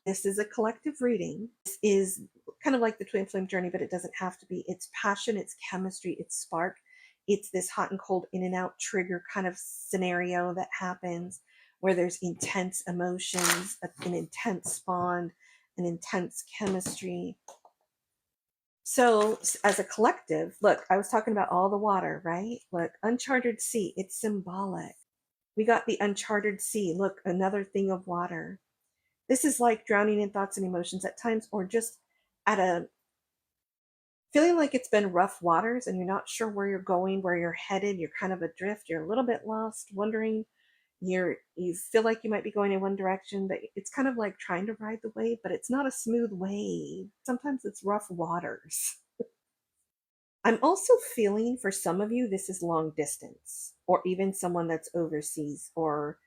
This is a collective reading. This is kind of like the twin flame journey, but it doesn't have to be. It's passion, it's chemistry, it's spark. It's this hot and cold in and out trigger kind of scenario that happens where there's intense emotions, an intense bond, an intense chemistry. So as a collective, look, I was talking about all the water, right? Look, uncharted sea, it's symbolic. We got the uncharted sea. Look, another thing of water. This is like drowning in thoughts and emotions at times, or just at a feeling like it's been rough waters and you're not sure where you're going, where you're headed. You're kind of adrift. You're a little bit lost, wondering. You feel like you might be going in one direction, but it's kind of like trying to ride the wave, but it's not a smooth wave. Sometimes it's rough waters. I'm also feeling for some of you, this is long distance, or even someone that's overseas, or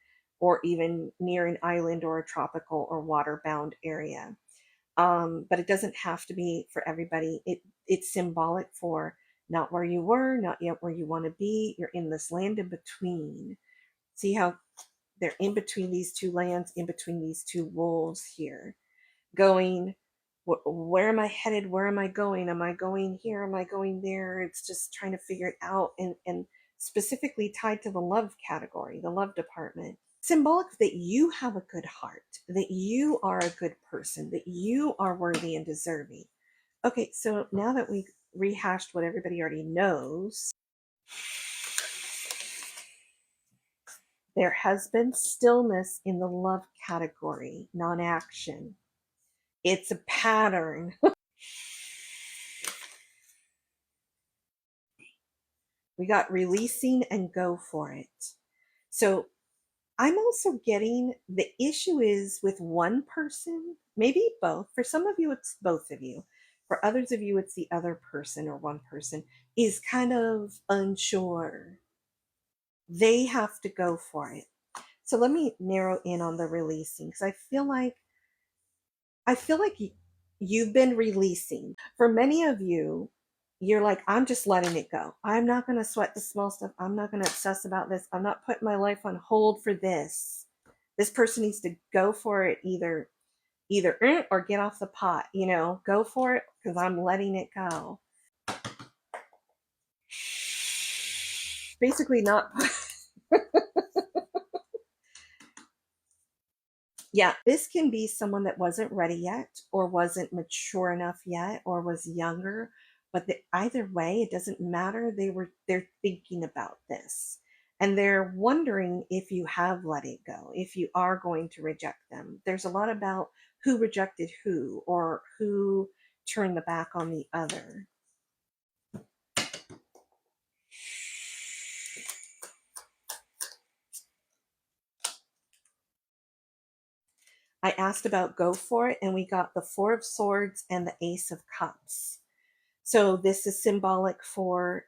even near an island or a tropical or water-bound area. But it doesn't have to be for everybody. It's symbolic for not where you were, not yet where you want to be. You're in this land in between. See how they're in between these two lands, in between these two wolves here, going, where am I headed? Where am I going? Am I going here? Am I going there? It's just trying to figure it out, and specifically tied to the love category, the love department. Symbolic that you have a good heart, that you are a good person, that you are worthy and deserving. Okay, so now that we've rehashed what everybody already knows, there has been stillness in the love category, non-action. It's a pattern. We got releasing and go for it. So I'm also getting the issue is with one person, maybe both. For some of you, it's both of you. For others of you, it's the other person or one person is kind of unsure. They have to go for it. So let me narrow in on the releasing, because I feel like you've been releasing. For many of you, you're like, I'm just letting it go. I'm not going to sweat the small stuff. I'm not going to obsess about this. I'm not putting my life on hold for this. This person needs to go for it, either or get off the pot, go for it, because I'm letting it go. Basically not. Yeah, this can be someone that wasn't ready yet, or wasn't mature enough yet, or was younger. But either way, it doesn't matter. They're thinking about this, and they're wondering if you have let it go, if you are going to reject them. There's a lot about who rejected who, or who turned the back on the other. I asked about go for it, and we got the Four of Swords and the Ace of Cups. So this is symbolic for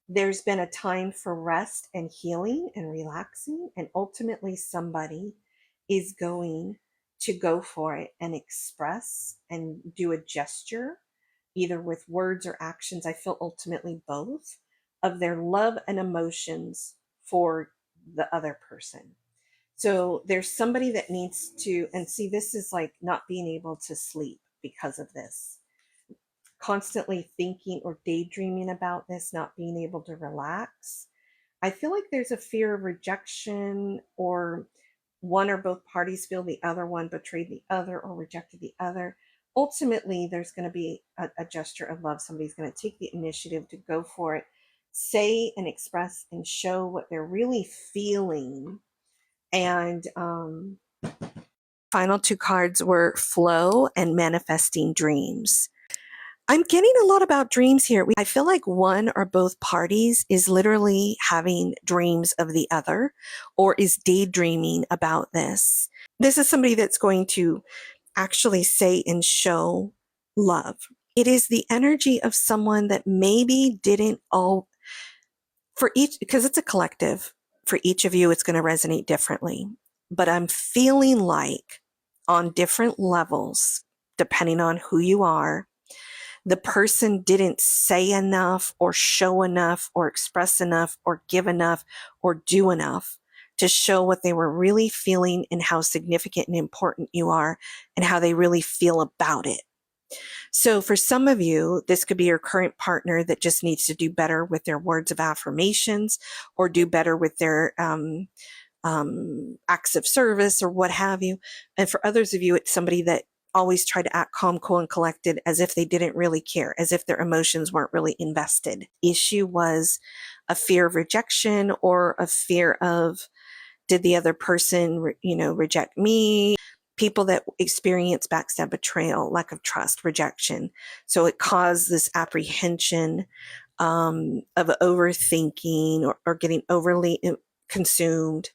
there's been a time for rest and healing and relaxing, and ultimately somebody is going to go for it and express and do a gesture, either with words or actions. I feel ultimately both, of their love and emotions for the other person. So there's somebody that needs to, and see, this is like not being able to sleep because of this, constantly thinking or daydreaming about this, not being able to relax. I feel like there's a fear of rejection, or one or both parties feel the other one betrayed the other or rejected the other. Ultimately, there's going to be a gesture of love. Somebody's going to take the initiative to go for it, say and express and show what they're really feeling. And final two cards were flow and manifesting dreams. I'm getting a lot about dreams here. I feel like one or both parties is literally having dreams of the other, or is daydreaming about this. This is somebody that's going to actually say and show love. It is the energy of someone that maybe didn't for each, because it's a collective, for each of you, it's going to resonate differently. But I'm feeling like on different levels, depending on who you are, the person didn't say enough or show enough or express enough or give enough or do enough to show what they were really feeling and how significant and important you are and how they really feel about it. So for some of you, this could be your current partner that just needs to do better with their words of affirmations or do better with their acts of service or what have you. And for others of you, it's somebody that always tried to act calm, cool, and collected as if they didn't really care, as if their emotions weren't really invested. Issue was a fear of rejection or a fear of, did the other person, reject me? People that experience backstab, betrayal, lack of trust, rejection. So it caused this apprehension of overthinking or getting overly consumed.